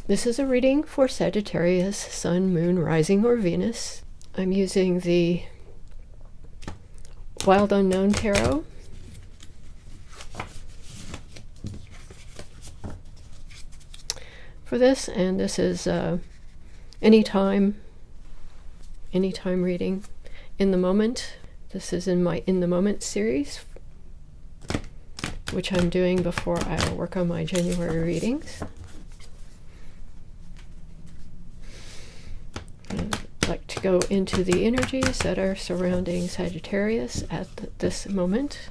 This is a reading for Sagittarius, Sun, Moon, Rising, or Venus. I'm using the Wild Unknown Tarot. For this, and this is anytime reading, in the moment. This is in my In the Moment series, which I'm doing before I work on my January readings. I'd like to go into the energies that are surrounding Sagittarius at this moment.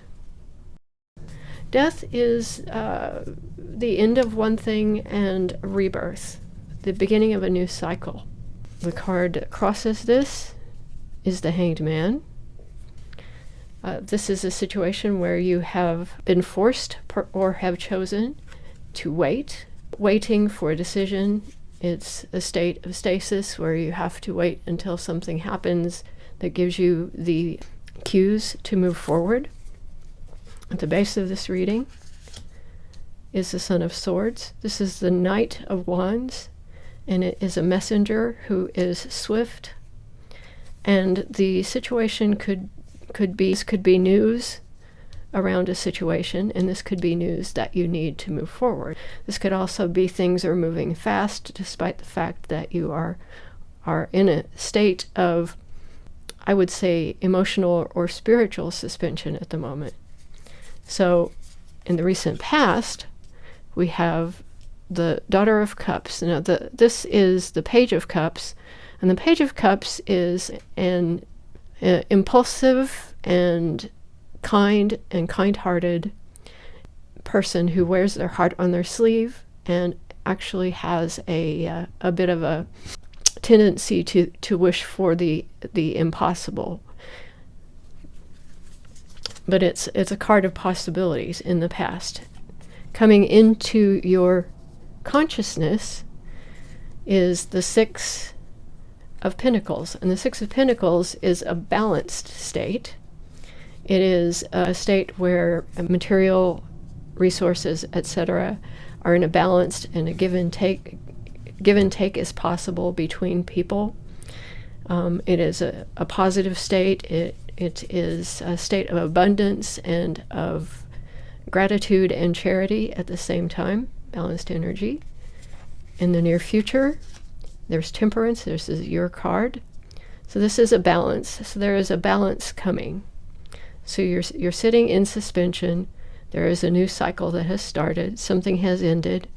Death is the end of one thing and rebirth, the beginning of a new cycle. The card that crosses this is the Hanged Man. This is a situation where you have been forced or have chosen to wait, waiting for a decision. It's a state of stasis where you have to wait until something happens that gives you the cues to move forward. At the base of this reading is the Son of Swords. This is the Knight of Wands, and it is a messenger who is swift. And the situation could be news around a situation, and this could be news that you need to move forward. This could also be things are moving fast, despite the fact that you are in a state of, I would say, emotional or spiritual suspension at the moment. So in the recent past, we have the Daughter of Cups. Now, this is the Page of Cups, and the Page of Cups is an impulsive and kind and kind-hearted person who wears their heart on their sleeve and actually has a bit of a tendency to wish for the impossible. But it's a card of possibilities in the past. Coming into your consciousness is the Six of Pentacles. And the Six of Pentacles is a balanced state. It is a state where material resources, etc., are in a balanced and a give and take is possible between people. It is a positive state. It is a state of abundance and of gratitude and charity at the same time, balanced energy. In the near future, there's Temperance. This is your card. So this is a balance. So there is a balance coming. So you're sitting in suspension. There is a new cycle that has started. Something has ended.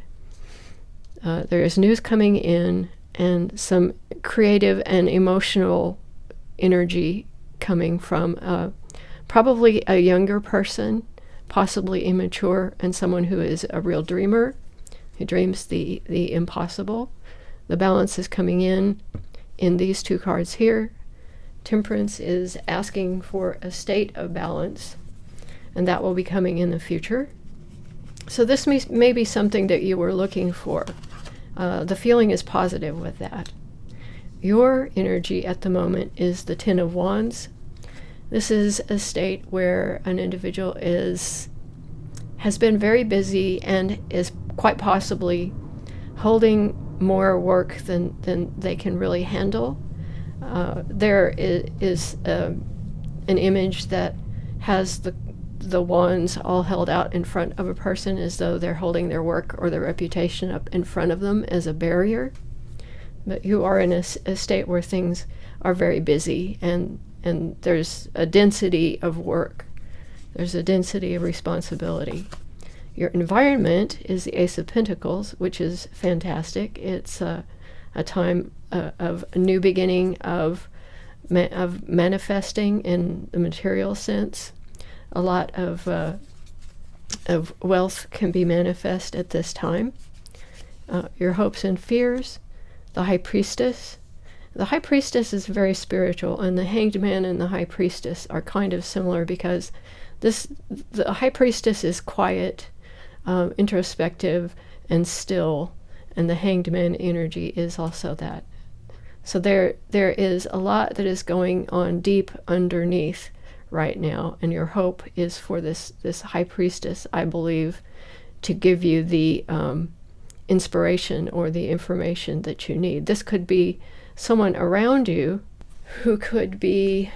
There is news coming in and some creative and emotional energy coming from probably a younger person, possibly immature, and someone who is a real dreamer, who dreams the impossible. The balance is coming in these two cards here. Temperance is asking for a state of balance, and that will be coming in the future. So this may be something that you were looking for. The feeling is positive with that. Your energy at the moment is the Ten of Wands. This is a state where an individual has been very busy and is quite possibly holding more work than they can really handle. There is an image that has the wands all held out in front of a person as though they're holding their work or their reputation up in front of them as a barrier. But you are in a state where things are very busy and there's a density of work. There's a density of responsibility. Your environment is the Ace of Pentacles, which is fantastic. It's a time of a new beginning of manifesting in the material sense. A lot of wealth can be manifest at this time. Your hopes and fears, the High Priestess. The High Priestess is very spiritual, and the Hanged Man and the High Priestess are kind of similar because the High Priestess is quiet, introspective, and still, and the Hanged Man energy is also that. So there is a lot that is going on deep underneath right now, and your hope is for this High Priestess, I believe, to give you the inspiration or the information that you need. This could be someone around you who could be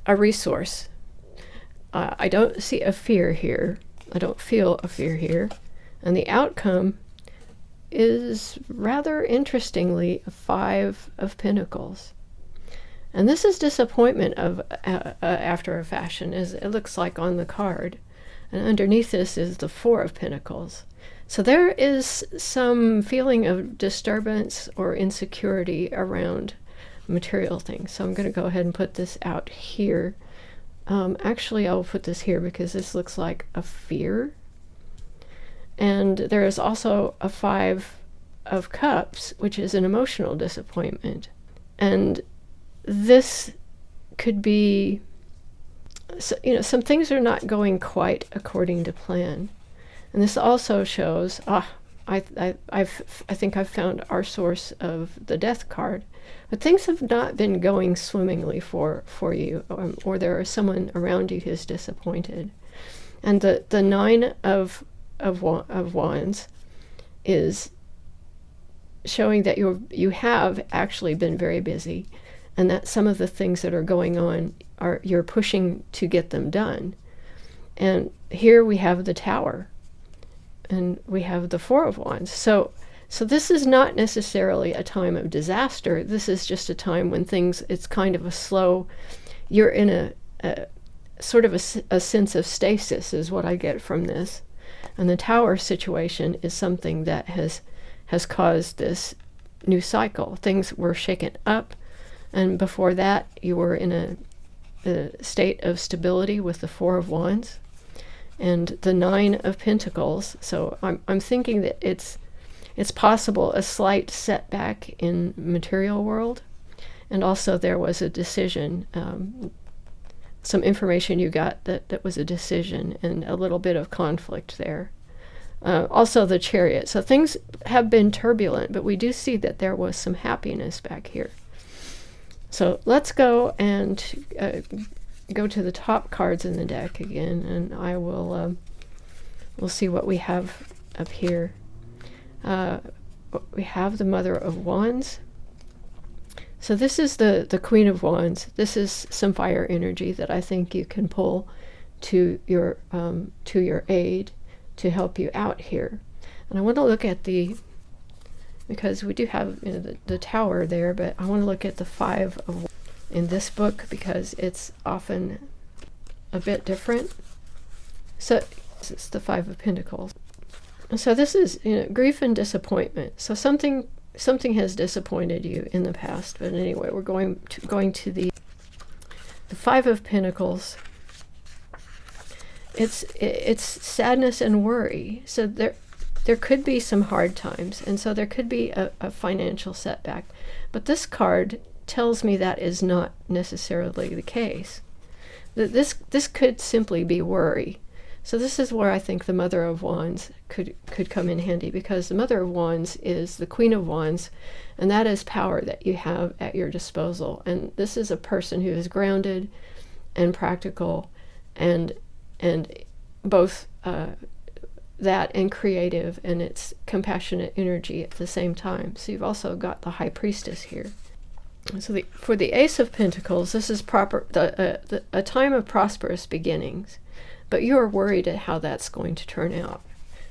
a resource. I don't see a fear here. I don't feel a fear here. And the outcome is rather interestingly a Five of Pentacles. And this is disappointment of after a fashion, as it looks like on the card. And underneath this is the Four of Pentacles. So there is some feeling of disturbance or insecurity around material things. So I'm going to go ahead and put this out here. Actually, I'll put this here because this looks like a fear. And there is also a Five of Cups, which is an emotional disappointment. And this could be, some things are not going quite according to plan. And this also shows, I think I've found our source of the Death card. But things have not been going swimmingly for you, or there is someone around you who's disappointed. And the Nine of Wands is showing that you have actually been very busy, and that some of the things that are going on you're pushing to get them done. And here we have the Tower, and we have the Four of Wands. So this is not necessarily a time of disaster. This is just a time when it's kind of a slow, you're in a sort of a sense of stasis is what I get from this. And the Tower situation is something that has caused this new cycle. Things were shaken up, and before that you were in a state of stability with the Four of Wands and the Nine of Pentacles. So I'm thinking that it's possible a slight setback in material world, and also there was a decision, some information you got that was a decision, and a little bit of conflict there. Also the Chariot. So things have been turbulent, but we do see that there was some happiness back here. So let's go and go to the top cards in the deck again, and I will we'll see what we have up here. We have the Mother of Wands. So this is the Queen of Wands. This is some fire energy that I think you can pull to your aid to help you out here. And I want to look at because we do have the Tower there, but I want to look at the Five of Wands in this book because it's often a bit different. So it's the Five of Pentacles. So this is grief and disappointment. So something has disappointed you in the past. But anyway, we're going to the Five of Pentacles. It's sadness and worry. So there could be some hard times, and so there could be a financial setback. But this card tells me that is not necessarily the case. This could simply be worry. So this is where I think the Mother of Wands could come in handy, because the Mother of Wands is the Queen of Wands, and that is power that you have at your disposal. And this is a person who is grounded and practical, and both that and creative, and it's compassionate energy at the same time. So you've also got the High Priestess here. So for the Ace of Pentacles, this is a time of prosperous beginnings, but you are worried at how that's going to turn out.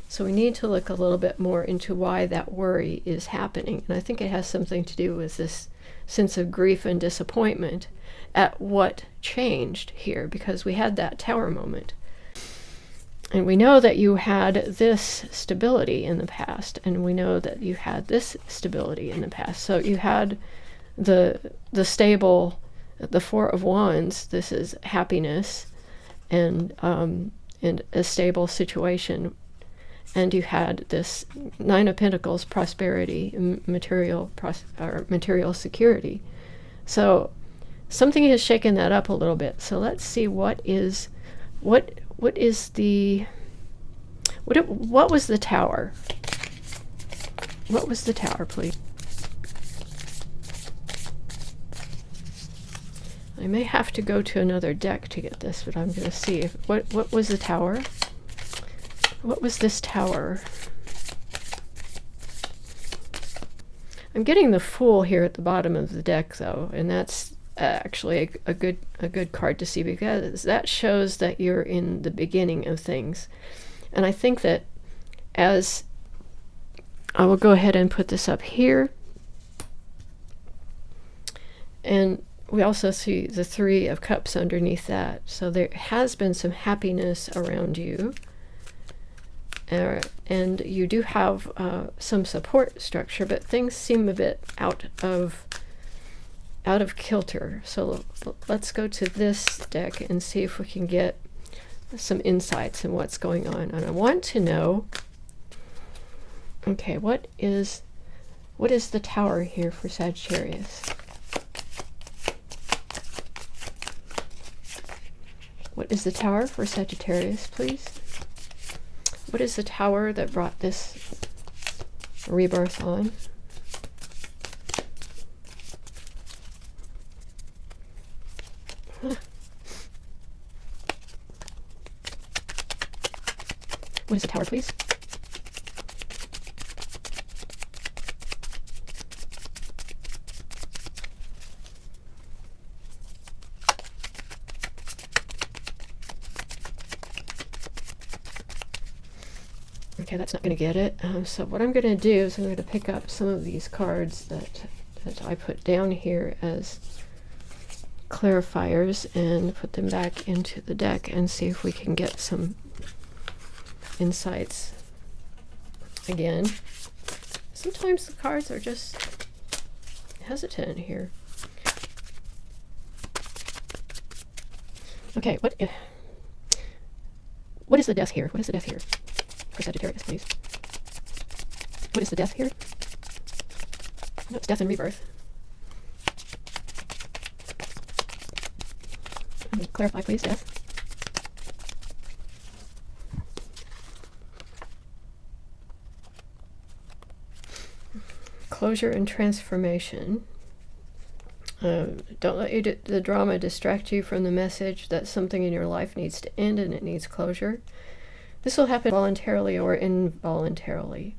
So we need to look a little bit more into why that worry is happening. And I think it has something to do with this sense of grief and disappointment at what changed here, because we had that Tower moment. And we know that you had this stability in the past, and we know that you had this stability in the past. So you had the stable, the Four of Wands. This is happiness and a stable situation. And you had this Nine of Pentacles, prosperity, material security. So something has shaken that up a little bit. So let's see what was the Tower? What was the Tower, please? I may have to go to another deck to get this, but I'm going to see what was the Tower? What was this Tower? I'm getting the Fool here at the bottom of the deck, though, and that's actually a good card to see, because that shows that you're in the beginning of things. And I think that, as I will go ahead and put this up here, and we also see the Three of Cups underneath that. So there has been some happiness around you. And you do have some support structure, but things seem a bit out of kilter. So let's go to this deck and see if we can get some insights in what's going on. And I want to know, okay, what is the Tower here for Sagittarius? What is the Tower for Sagittarius, please? What is the Tower that brought this rebirth on? What is the Tower, please? Okay, that's not going to get it. So what I'm going to do is I'm going to pick up some of these cards that I put down here as clarifiers and put them back into the deck and see if we can get some insights. Again, sometimes the cards are just hesitant here. Okay, what is the Death here? What is the Death here for Sagittarius, please? What is the Death here? No, it's death and rebirth. Clarify, please, Death. Closure and transformation. Don't let the drama distract you from the message that something in your life needs to end and it needs closure. This will happen voluntarily or involuntarily.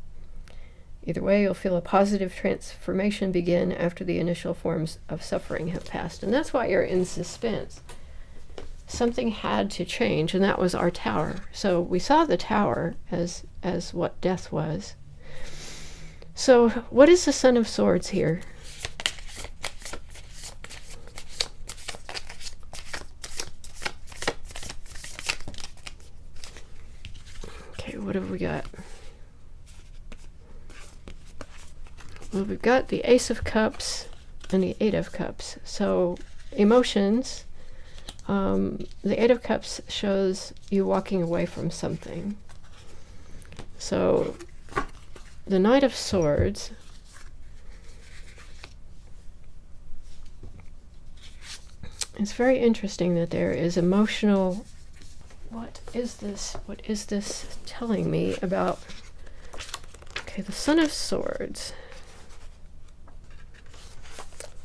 Either way, you'll feel a positive transformation begin after the initial forms of suffering have passed. And that's why you're in suspense. Something had to change, and that was our Tower. So we saw the Tower as what death was. So what is the Son of Swords here? Okay, what have we got? Well, we've got the Ace of Cups and the Eight of Cups. So emotions, the Eight of Cups shows you walking away from something. So the Knight of Swords, it's very interesting that there is emotional. What is this? What is this telling me about? Okay, the Son of Swords.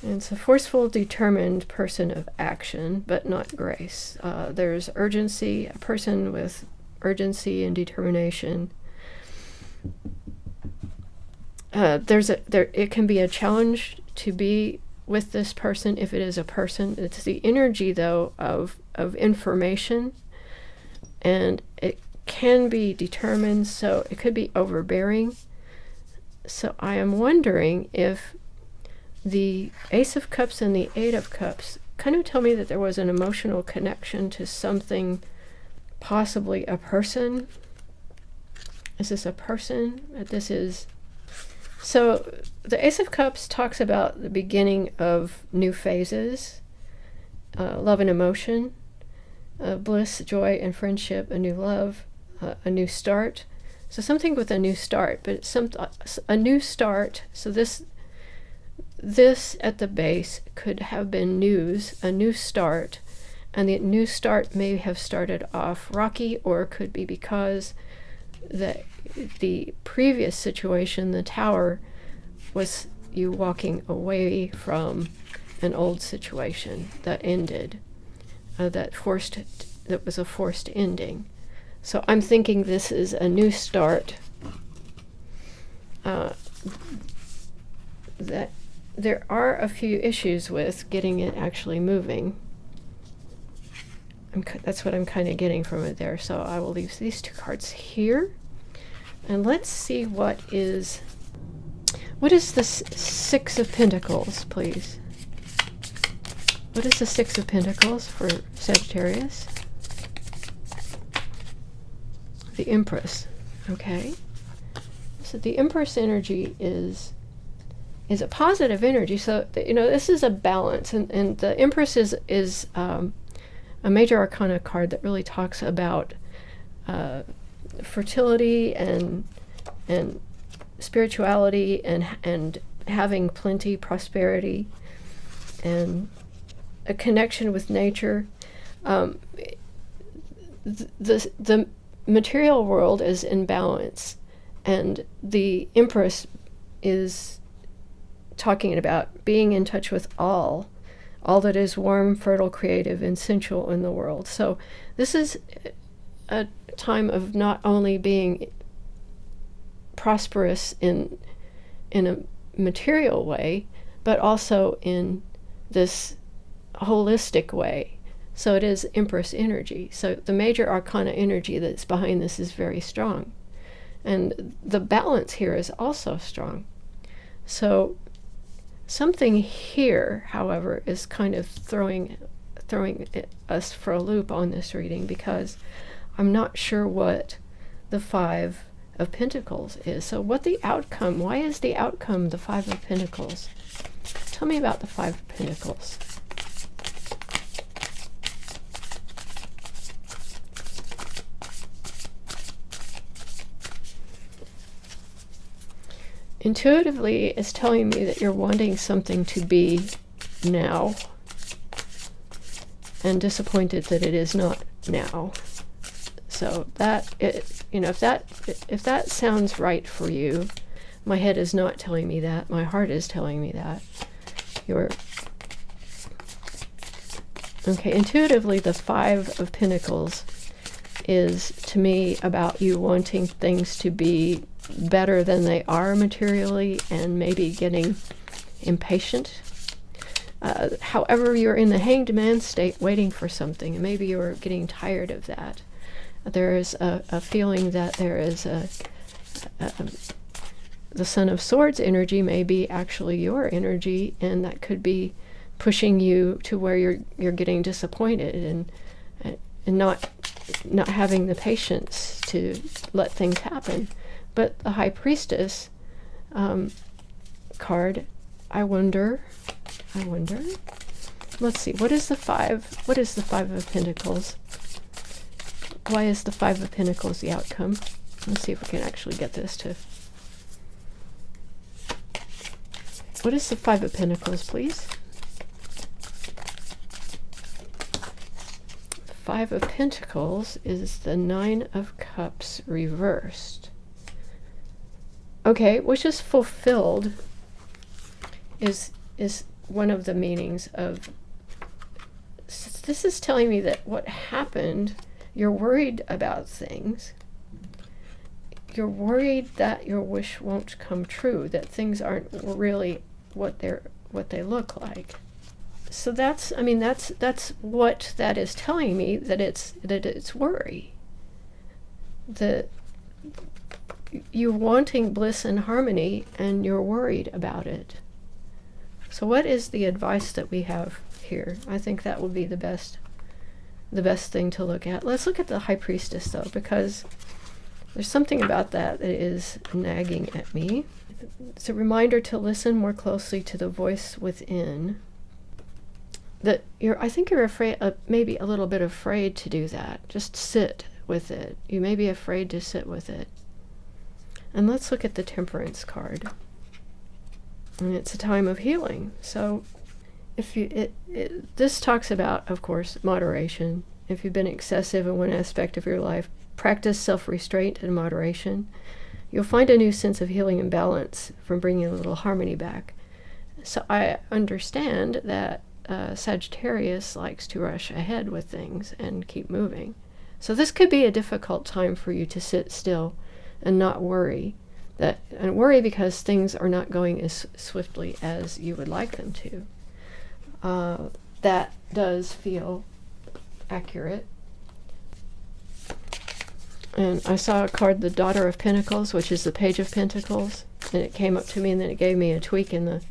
And it's a forceful, determined person of action, but not grace. There's urgency, a person with urgency and determination. It can be a challenge to be with this person if it is a person. It's the energy, though, of information, and it can be determined, so it could be overbearing. So I am wondering if the Ace of Cups and the Eight of Cups kind of tell me that there was an emotional connection to something, possibly a person. Is this a person? This is... So the Ace of Cups talks about the beginning of new phases, love and emotion, bliss, joy, and friendship, a new love, a new start. So something with a new start, but a new start. So this at the base could have been news, a new start, and the new start may have started off rocky, or could be because the previous situation, the Tower, was you walking away from an old situation that ended, that was a forced ending. So I'm thinking this is a new start. that there are a few issues with getting it actually moving. That's what I'm kind of getting from it there. So I will leave these two cards here. And let's see what is the Six of Pentacles, please? What is the Six of Pentacles for Sagittarius? The Empress. Okay. So the Empress energy is a positive energy. So, this is a balance. And the Empress is a major arcana card that really talks about fertility and spirituality and having plenty, prosperity, and a connection with nature. The material world is in balance, and the Empress is talking about being in touch with all that is warm, fertile, creative, and sensual in the world. So this is a time of not only being prosperous in a material way, but also in this holistic way. So it is Empress energy. So the major arcana energy that's behind this is very strong. And the balance here is also strong. So something here, however, is kind of throwing us for a loop on this reading, because I'm not sure what the Five of Pentacles is. So why is the outcome the Five of Pentacles? Tell me about the Five of Pentacles. Intuitively, it's telling me that you're wanting something to be now, and disappointed that it is not now. So if that sounds right for you, my head is not telling me that. My heart is telling me that. Okay, intuitively, the Five of Pentacles is, to me, about you wanting things to be better than they are materially, and maybe getting impatient. However, you're in the Hanged Man state waiting for something, and maybe you're getting tired of that. There is a feeling that there is the Son of Swords energy may be actually your energy, and that could be pushing you to where you're getting disappointed and not having the patience to let things happen. But the High Priestess card, I wonder. Let's see. What is the Five of Pentacles? Why is the Five of Pentacles the outcome? Let's see if we can actually get this to. What is the Five of Pentacles, please? Five of Pentacles is the Nine of Cups reversed. Okay, which is fulfilled is one of the meanings of. This is telling me that what happened, you're worried about things. You're worried that your wish won't come true, that things aren't really what they look like. So that's what that is telling me, that it's worry. That you're wanting bliss and harmony, and you're worried about it. So what is the advice that we have here? I think that would be the best thing to look at. Let's look at the High Priestess, though, because there's something about that is nagging at me. It's a reminder to listen more closely to the voice within. That I think you're afraid, maybe a little bit afraid to do that. Just sit with it. You may be afraid to sit with it. And let's look at the Temperance card. And it's a time of healing. So if this talks about, of course, moderation. If you've been excessive in one aspect of your life, practice self-restraint and moderation. You'll find a new sense of healing and balance from bringing a little harmony back. So I understand that Sagittarius likes to rush ahead with things and keep moving. So this could be a difficult time for you to sit still and not worry. and worry because things are not going as swiftly as you would like them to. That does feel accurate. And I saw a card, the Daughter of Pentacles, which is the Page of Pentacles, and it came up to me, and then it gave me a tweak in the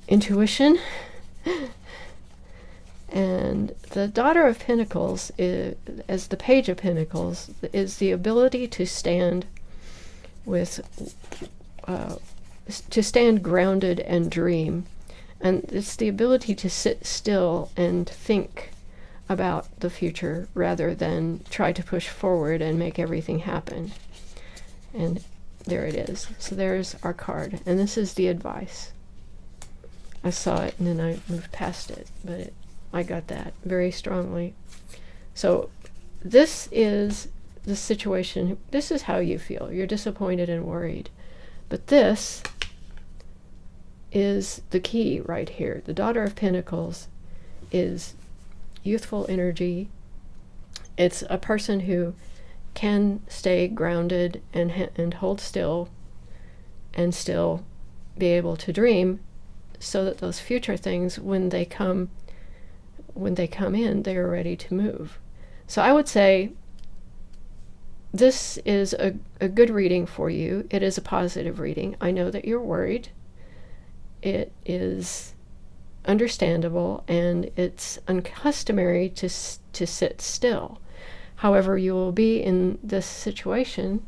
intuition. And the Daughter of Pentacles, as the Page of Pentacles, is the ability to stand grounded and dream. And it's the ability to sit still and think about the future rather than try to push forward and make everything happen. And there it is. So there's our card. And this is the advice. I saw it and then I moved past it, but I got that very strongly. So this is the situation. This is how you feel. You're disappointed and worried. But this is the key right here. The Daughter of Pentacles is youthful energy. It's a person who can stay grounded and hold still and still be able to dream, so that those future things, when they come in, they are ready to move. So I would say this is a good reading for you. It is a positive reading. I know that you're worried. It is understandable, and it's uncustomary to sit still. However, you will be in this situation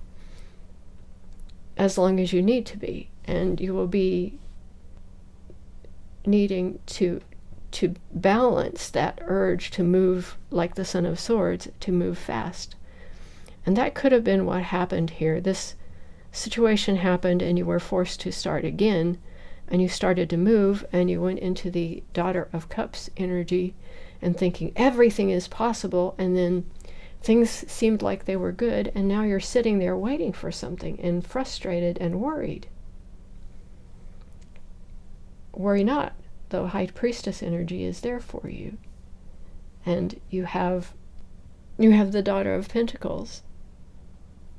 as long as you need to be, and you will be needing to balance that urge to move, like the Son of Swords, to move fast. And that could have been what happened here. This situation happened and you were forced to start again, and you started to move, and you went into the Daughter of Cups energy and thinking everything is possible, and then things seemed like they were good, and now you're sitting there waiting for something and frustrated and worried. Worry not, though. High Priestess energy is there for you. And you have the Daughter of Pentacles,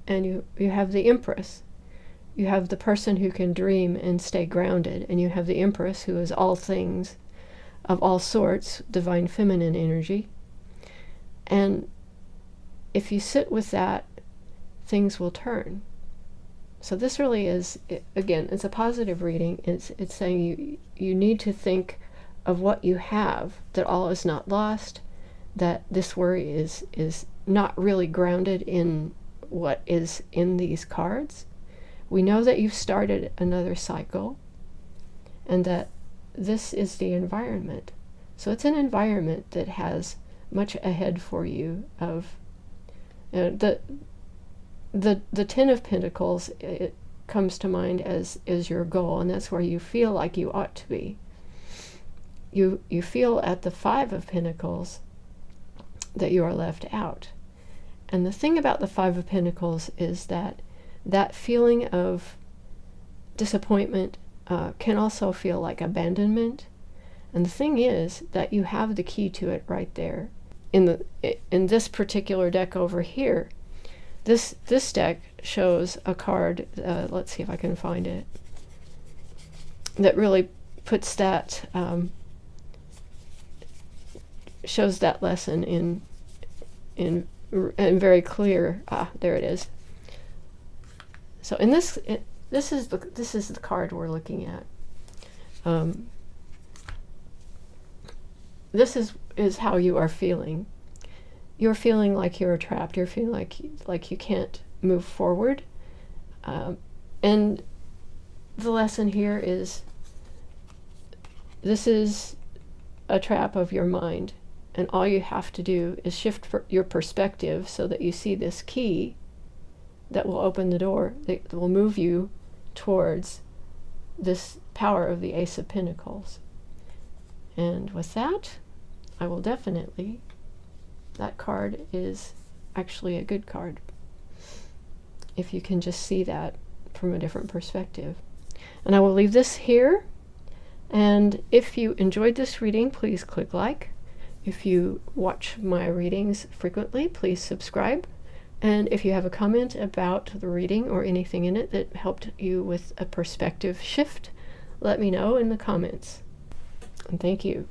and you have the Empress. You have the person who can dream and stay grounded, and you have the Empress, who is all things of all sorts, divine feminine energy. And if you sit with that, things will turn. So this really is, again, it's a positive reading. It's saying you need to think of what you have, that all is not lost, that this worry is not really grounded in what is in these cards. We know that you've started another cycle, and that this is the environment. So it's an environment that has much ahead for you. Of the Ten of Pentacles, it comes to mind as your goal, and that's where you feel like you ought to be. You feel at the Five of Pentacles that you are left out. And the thing about the Five of Pentacles is that feeling of disappointment can also feel like abandonment. And the thing is that you have the key to it right there. In this particular deck over here, this deck shows a card, let's see if I can find it, that really puts that, shows that lesson in very clear. There it is. So in this is the card we're looking at. This is how you are feeling. You're feeling like you're trapped. You're feeling like you can't move forward. And the lesson here is, this is a trap of your mind, and all you have to do is shift your perspective so that you see this key that will open the door, that will move you towards this power of the Ace of Pentacles. And with that, I will definitely, that card is actually a good card, if you can just see that from a different perspective. And I will leave this here, and if you enjoyed this reading, please click like. If you watch my readings frequently, please subscribe. And if you have a comment about the reading or anything in it that helped you with a perspective shift, let me know in the comments. And thank you.